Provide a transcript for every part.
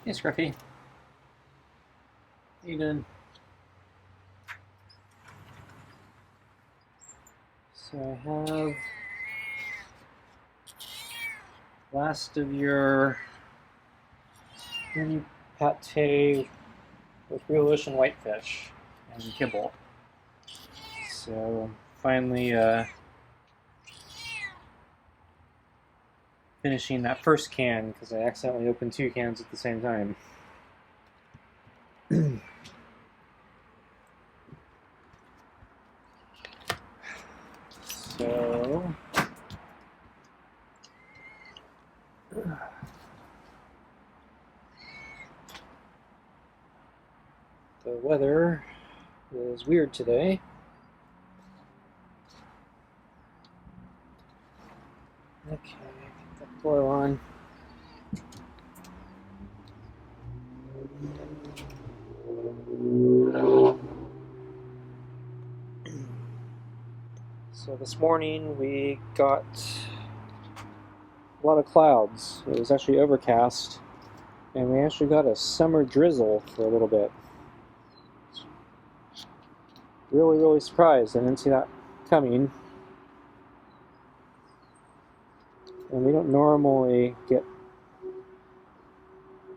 Hey, Scruffy. How you doing? So I have last of your mini pate with real ocean whitefish and kibble. So finally finishing that first can because I accidentally opened two cans at the same time. So the weather is weird today. Okay, get that boil on. So this morning we got a lot of clouds. It was actually overcast, and we actually got a summer drizzle for a little bit. Really surprised. I didn't see that coming. And we don't normally get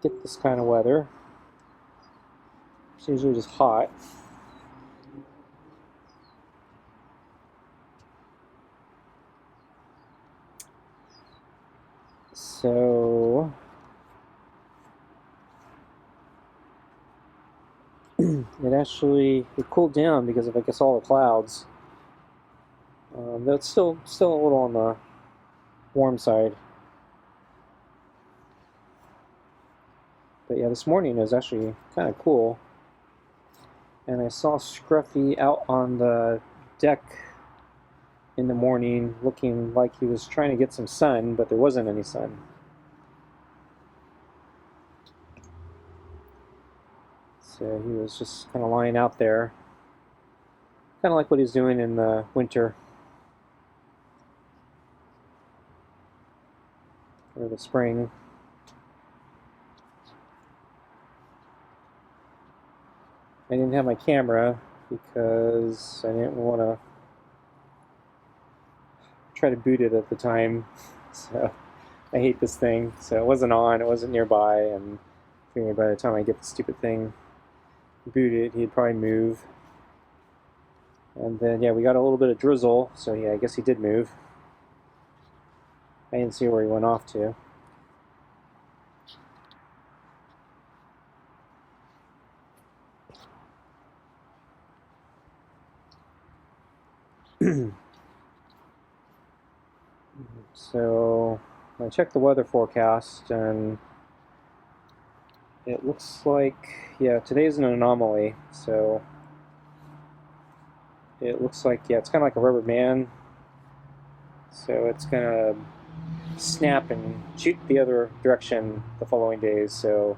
this kind of weather. It's usually just hot. So it cooled down because of, I guess, all the clouds. Though it's still a little on the warm side. But yeah, this morning it was actually kind of cool. And I saw Scruffy out on the deck in the morning looking like he was trying to get some sun, but there wasn't any sun. So he was just kind of lying out there, kind of like what he's doing in the winter or the spring. I didn't have my camera because I didn't want to try to boot it at the time. So I hate this thing. So it wasn't on, it wasn't nearby, and I figured by the time I get the stupid thing booted, he'd probably move. And then, yeah, we got a little bit of drizzle, so yeah, I guess he did move. I didn't see where he went off to. So I checked the weather forecast, and it looks like, yeah, today's an anomaly. So it looks like, yeah, it's kind of like a rubber band. So it's going to snap and shoot the other direction the following days. So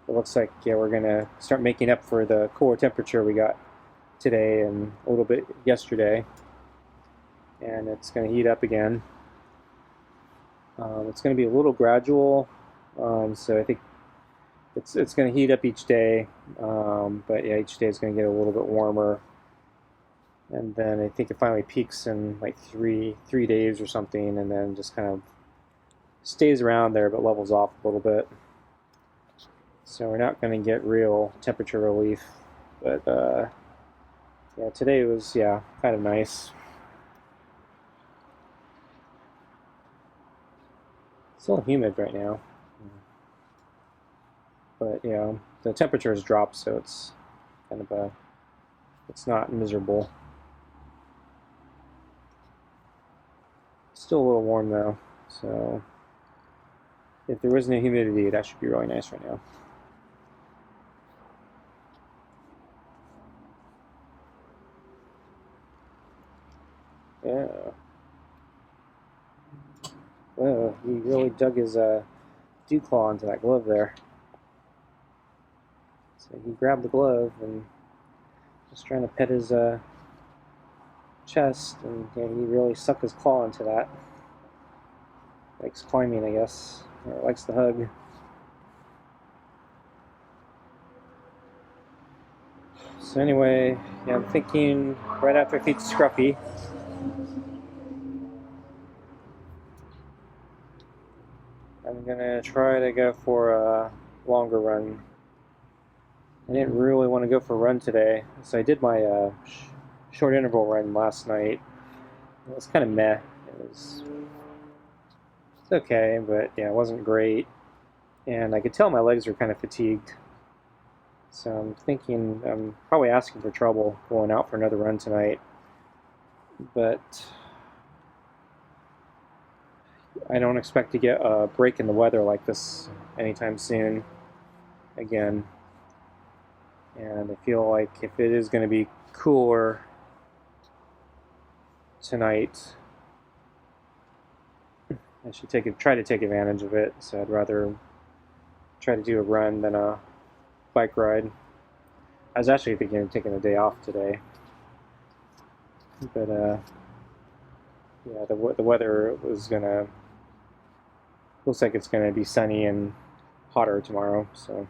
it looks like, yeah, we're going to start making up for the cooler temperature we got today and a little bit yesterday. And it's going to heat up again. It's going to be a little gradual, so I think it's going to heat up each day, but yeah, each day is going to get a little bit warmer, and then I think it finally peaks in like three days or something, and then just kind of stays around there but levels off a little bit. So we're not going to get real temperature relief, but yeah, today was, yeah, kind of nice. Still humid right now, but yeah, the temperature has dropped, so it's kind of it's not miserable. Still a little warm though, so if there wasn't any humidity, that should be really nice right now. Yeah. Well, he really dug his dew claw into that glove there. So he grabbed the glove and was trying to pet his chest, and yeah, he really sucked his claw into that. Likes climbing, I guess, or likes the hug. So anyway, yeah, I'm thinking right after I feed Scruffy, I'm gonna try to go for a longer run. I didn't really want to go for a run today, so I did my short interval run last night. It was kind of meh. It's okay, but yeah, it wasn't great, and I could tell my legs were kind of fatigued. So I'm thinking I'm probably asking for trouble going out for another run tonight, but I don't expect to get a break in the weather like this anytime soon again. And I feel like if it is going to be cooler tonight, I should try to take advantage of it. So I'd rather try to do a run than a bike ride. I was actually thinking of taking a day off today, but yeah, the weather was gonna looks like it's gonna be sunny and hotter tomorrow, so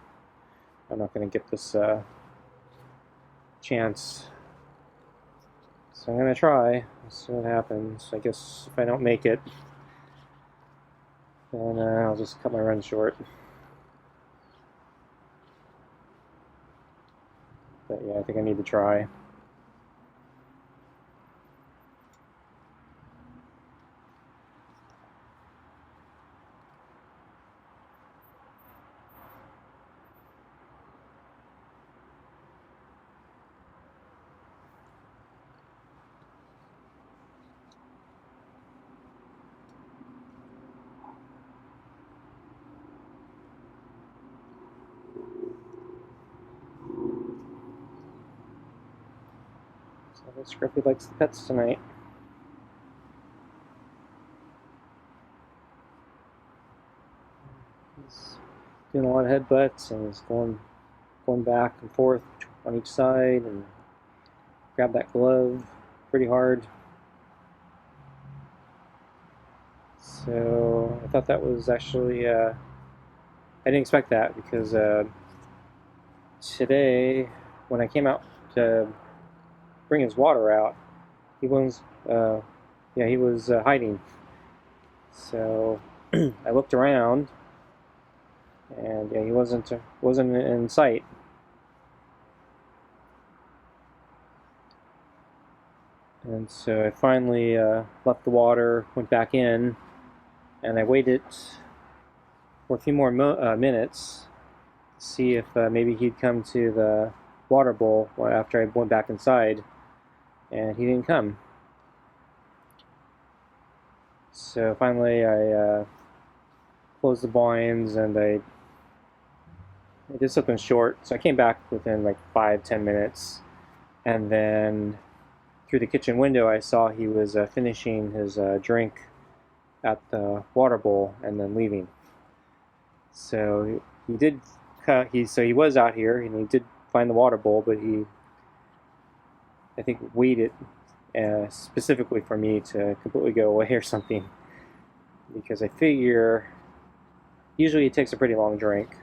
I'm not gonna get this chance. So I'm gonna try. See what happens. I guess if I don't make it, then I'll just cut my run short. But yeah, I think I need to try. So I guess Scruffy likes the pets tonight. He's doing a lot of headbutts and he's going back and forth on each side and grab that glove pretty hard. So I thought that was actually I didn't expect that because today when I came out to bring his water out, he was hiding. So I looked around and yeah, he wasn't in sight. And so I finally left the water, went back in, and I waited for a few more minutes to see if maybe he'd come to the water bowl after I went back inside, and he didn't come. So finally I closed the blinds and I did something short. So I came back within like 5-10 minutes, and then through the kitchen window I saw he was finishing his drink at the water bowl and then leaving. So he did. He was out here and he did find the water bowl, but he, I think, waited specifically for me to completely go away or something, because I figure usually he takes a pretty long drink,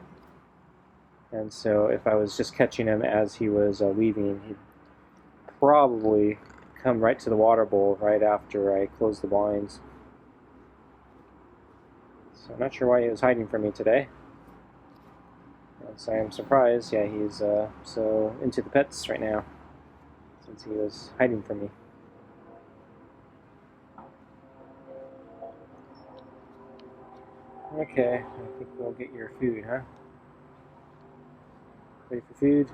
and so if I was just catching him as he was leaving, he'd probably come right to the water bowl right after I closed the blinds. So I'm not sure why he was hiding from me today. So I'm surprised. Yeah, he's so into the pets right now, since he was hiding from me. Okay, I think we'll get your food, huh? Ready for food?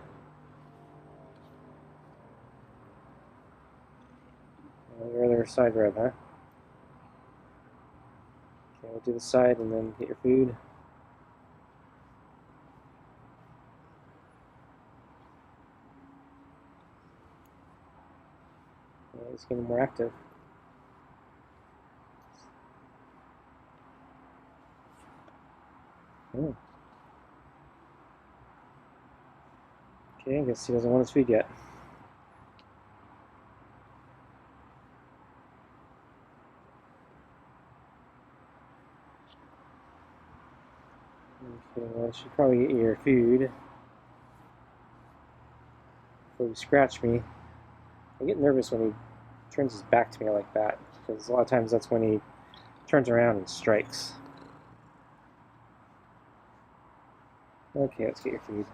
Your other side rub, huh? Okay, we'll do the side and then get your food. Yeah, he's getting more active. Oh. Okay, I guess he doesn't want his food yet. Okay, well, I should probably get your food. before he scratched me. I get nervous when he turns his back to me like that, because a lot of times that's when he turns around and strikes. Okay, let's get your food.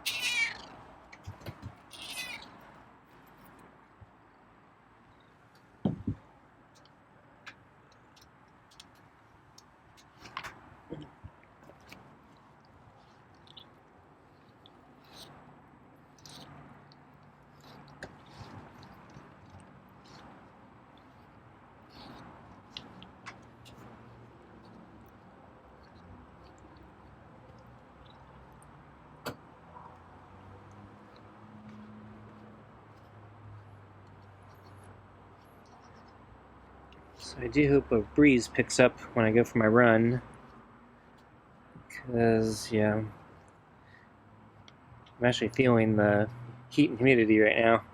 So I do hope a breeze picks up when I go for my run, because, yeah, I'm actually feeling the heat and humidity right now,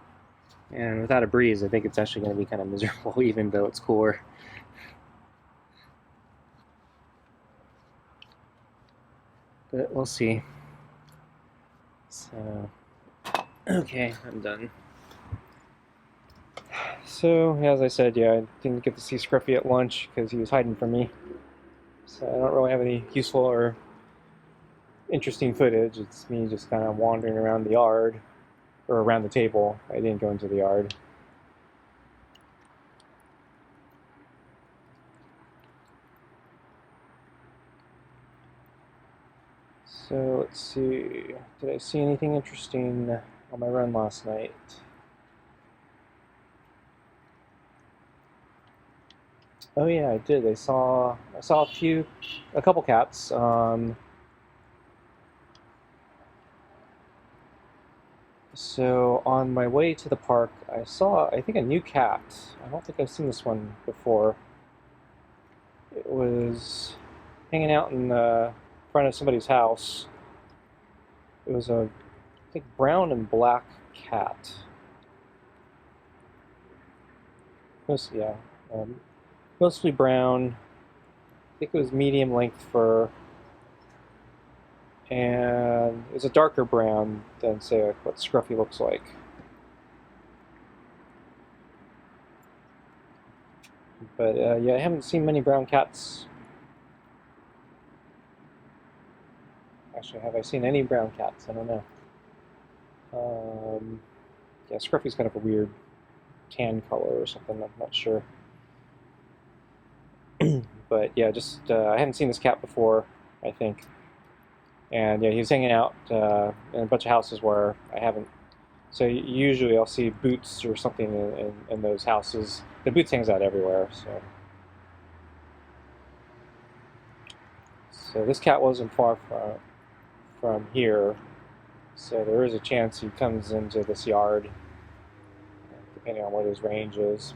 and without a breeze I think it's actually going to be kind of miserable even though it's cooler. But we'll see. So, okay, I'm done. So, as I said, yeah, I didn't get to see Scruffy at lunch because he was hiding from me. So I don't really have any useful or interesting footage. It's me just kind of wandering around the yard, or around the table. I didn't go into the yard. So let's see, did I see anything interesting on my run last night? Oh yeah, I did. I saw a couple cats. So on my way to the park, I saw, I think, a new cat. I don't think I've seen this one before. It was hanging out in front of somebody's house. It was a, I think, brown and black cat. Yeah, mostly brown. I think it was medium length fur, and it's a darker brown than, say, what Scruffy looks like. But yeah, I haven't seen many brown cats. Actually, have I seen any brown cats? I don't know. Yeah, Scruffy's kind of a weird tan color or something. I'm not sure. But yeah, just I haven't seen this cat before, I think. And yeah, he was hanging out in a bunch of houses where I haven't. So usually I'll see Boots or something in those houses. The Boots hangs out everywhere, so this cat wasn't far from here. So there is a chance he comes into this yard, depending on what his range is.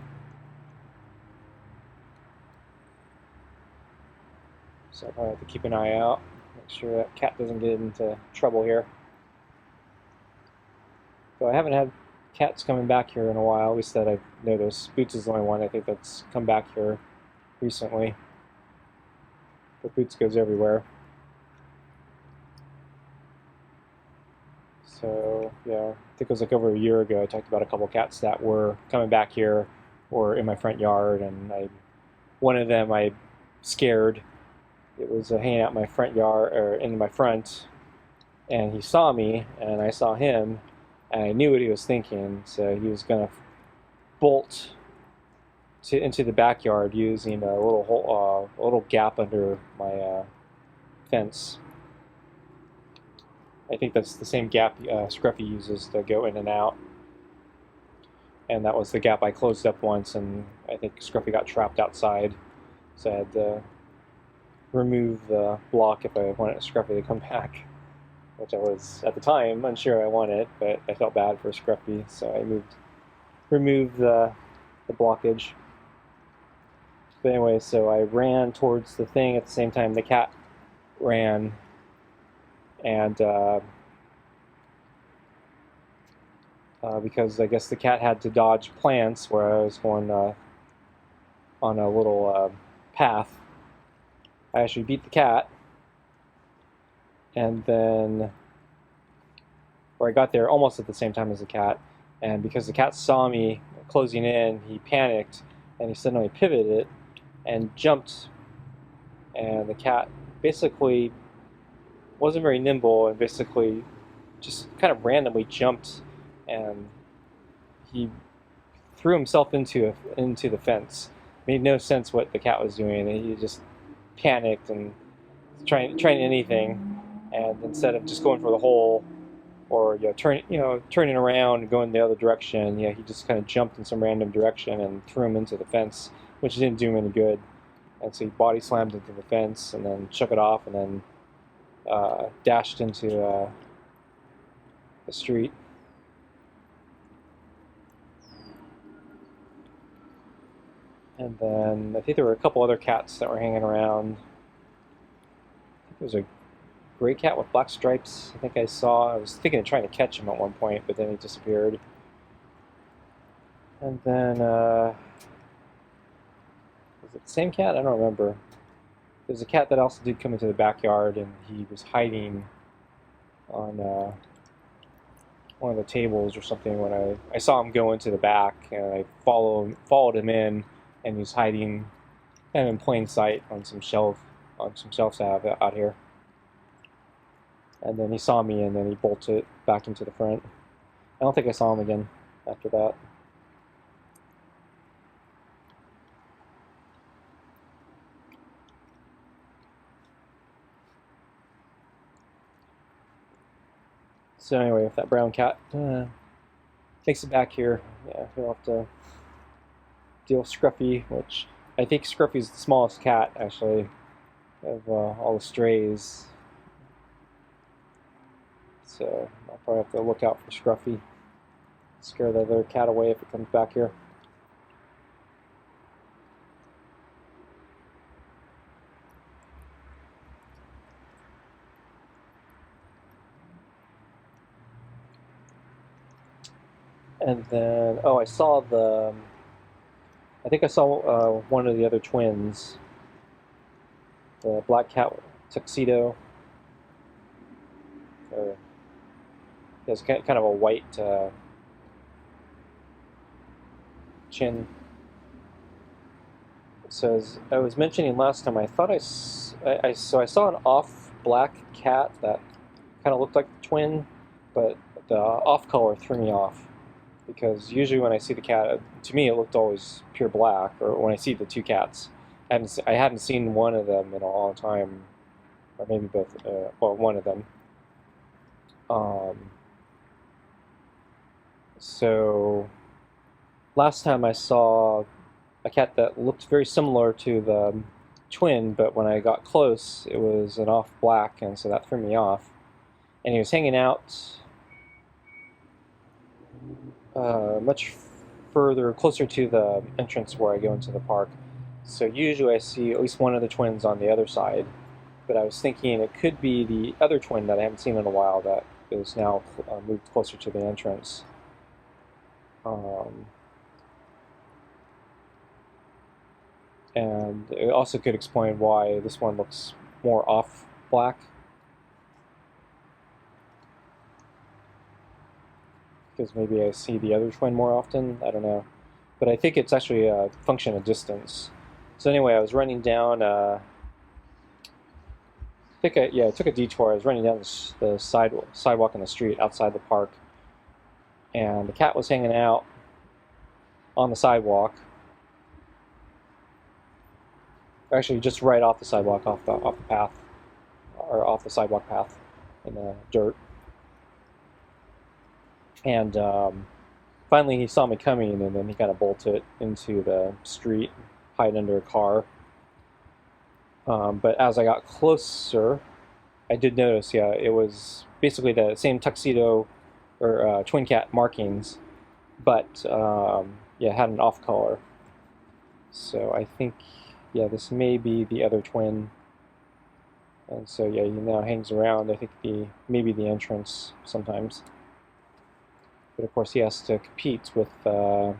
So I'll probably have to keep an eye out, make sure that cat doesn't get into trouble here. So I haven't had cats coming back here in a while, at least that I've noticed. Boots is the only one I think that's come back here recently. But Boots goes everywhere. So yeah, I think it was like over a year ago I talked about a couple cats that were coming back here or in my front yard, and one of them I scared. It was hanging out in my front yard, or in my front, and he saw me and I saw him, and I knew what he was thinking. So he was gonna bolt into the backyard using a little hole, a little gap under my fence. I think that's the same gap Scruffy uses to go in and out. And that was the gap I closed up once, and I think Scruffy got trapped outside. So I had to remove the block if I wanted Scruffy to come back, which I was, at the time, unsure I wanted, but I felt bad for Scruffy, so I removed the blockage. But anyway, so I ran towards the thing at the same time the cat ran, and because I guess the cat had to dodge plants where I was going on a little path, I actually beat the cat, and then, or I got there almost at the same time as the cat, And because the cat saw me closing in, he panicked and he suddenly pivoted and jumped. And the cat basically wasn't very nimble and basically just kind of randomly jumped, and he threw himself into the fence. Made no sense what the cat was doing, and he just panicked and trying anything. And instead of just going for the hole or turning around and going the other direction, he just kind of jumped in some random direction and threw him into the fence, which didn't do him any good. And so he body slammed into the fence and then shook it off and then dashed into the street. And then I think there were a couple other cats that were hanging around. I think there was a gray cat with black stripes. I think I saw. I was thinking of trying to catch him at one point, but then he disappeared. And then was it the same cat? I don't remember. There's a cat that also did come into the backyard, and he was hiding on one of the tables or something when I saw him go into the back, and I followed him in, and he was hiding kind of in plain sight on some shelves I have out here. And then he saw me, and then he bolted back into the front. I don't think I saw him again after that. So anyway, if that brown cat makes it back here, he'll have to deal with Scruffy, which I think Scruffy's the smallest cat, actually, of all the strays. So I'll probably have to look out for Scruffy. Scare the other cat away if it comes back here. And then, I saw I think I saw one of the other twins, the black cat tuxedo. Or, he has kind of a white chin. So as I was mentioning last time, I thought I saw an off black cat that kind of looked like the twin, but the off color threw me off. Because usually when I see the cat, to me it looked always pure black. Or when I see the two cats, I hadn't seen one of them in a long time, or maybe both. One of them. So last time I saw a cat that looked very similar to the twin, but when I got close, it was an off black, and so that threw me off. And he was hanging out much closer to the entrance where I go into the park. So usually I see at least one of the twins on the other side, but I was thinking it could be the other twin that I haven't seen in a while that is now moved closer to the entrance. And it also could explain why this one looks more off black. Because maybe I see the other twin more often, I don't know. But I think it's actually a function of distance. So anyway, I was running down, I took a detour. I was running down the sidewalk in the street outside the park. And the cat was hanging out on the sidewalk. Actually, just right off the sidewalk, off the path, or off the sidewalk path in the dirt. And finally he saw me coming, and then he kind of bolted into the street, hide under a car. But as I got closer, I did notice, it was basically the same tuxedo or twin cat markings, but had an off color. So I think, this may be the other twin. And so he now hangs around. I think maybe the entrance sometimes. But of course he has to compete with, there are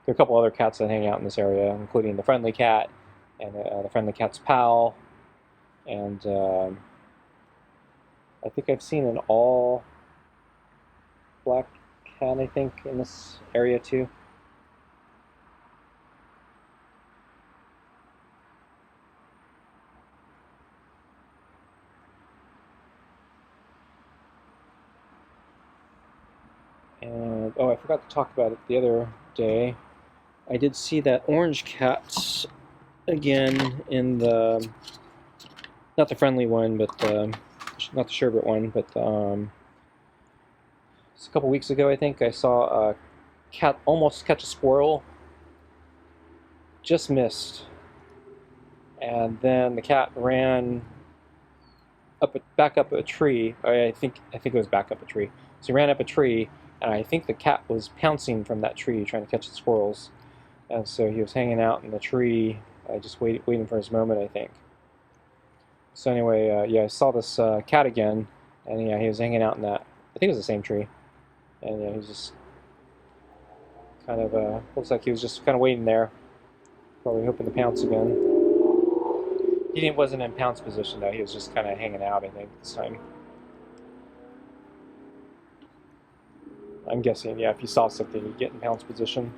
a couple other cats that hang out in this area, including the friendly cat, and the friendly cat's pal, and I think I've seen an all black cat, I think, in this area too. And oh, I forgot to talk about it the other day. I did see that orange cat again in the, not the friendly one, but not the sherbet one, but it's a couple weeks ago, I think. I saw a cat almost catch a squirrel, just missed, and then the cat ran back up a tree. I think it was back up a tree. So he ran up a tree, and I think the cat was pouncing from that tree trying to catch the squirrels. And so he was hanging out in the tree, just waiting for his moment, I think. So anyway, yeah, I saw this cat again, and yeah, he was hanging out in that. I think it was the same tree, and yeah, he was just kind of looks like he was just kind of waiting there, probably hoping to pounce again. He wasn't in pounce position though; he was just kind of hanging out, I think, this time. I'm guessing, yeah, if you saw something, you'd get in pounce position.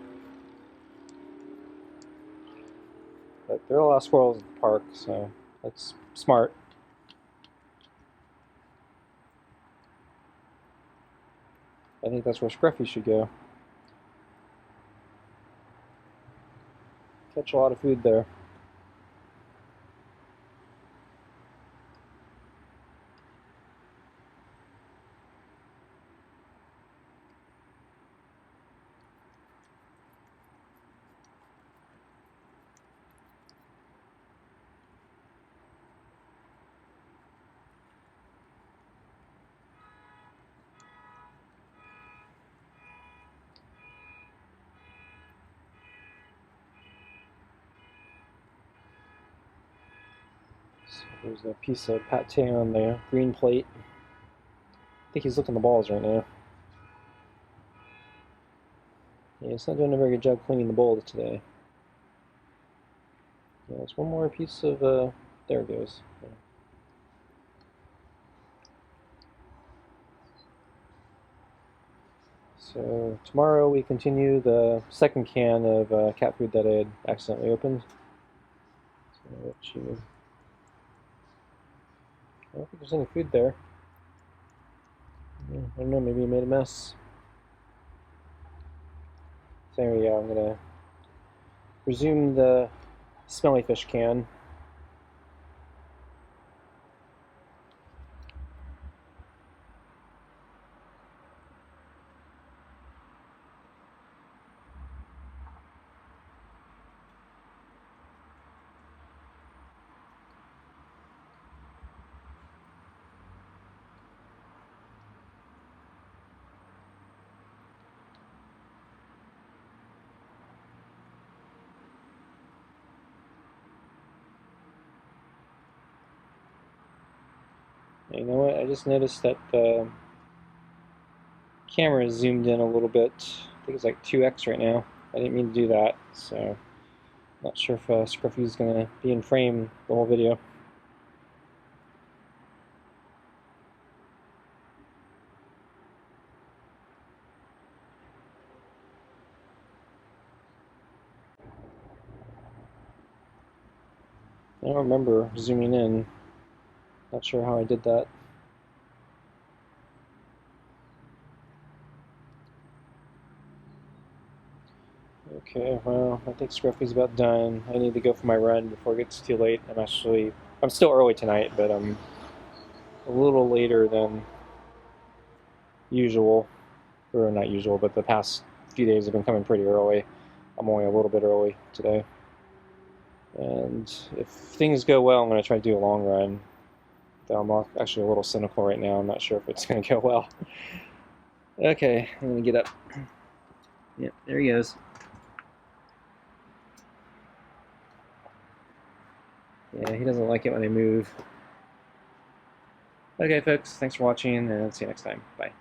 But there are a lot of squirrels at the park, so that's smart. I think that's where Scruffy should go. Catch a lot of food there. So there's a piece of pate on the green plate. I think he's looking the balls right now. Yeah, he's not doing a very good job cleaning the bowl today. Yeah, there's one more piece of, there it goes. Yeah. So tomorrow we continue the second can of cat food that I had accidentally opened. So I don't think there's any food there. Yeah, I don't know, maybe you made a mess. So anyway, yeah, I'm gonna resume the smelly fish can. You know what? I just noticed that the camera is zoomed in a little bit. I think it's like 2x right now. I didn't mean to do that, so not sure if Scruffy is going to be in frame the whole video. I don't remember zooming in. Not sure how I did that. Okay, well, I think Scruffy's about done. I need to go for my run before it gets too late. I'm still early tonight, but I'm a little later than usual. Or not usual, but the past few days have been coming pretty early. I'm only a little bit early today. And if things go well, I'm going to try to do a long run. Though I'm actually a little cynical right now. I'm not sure if it's going to go well. Okay, I'm going to get up. Yep, there he goes. Yeah, he doesn't like it when I move. Okay, folks, thanks for watching, and see you next time. Bye.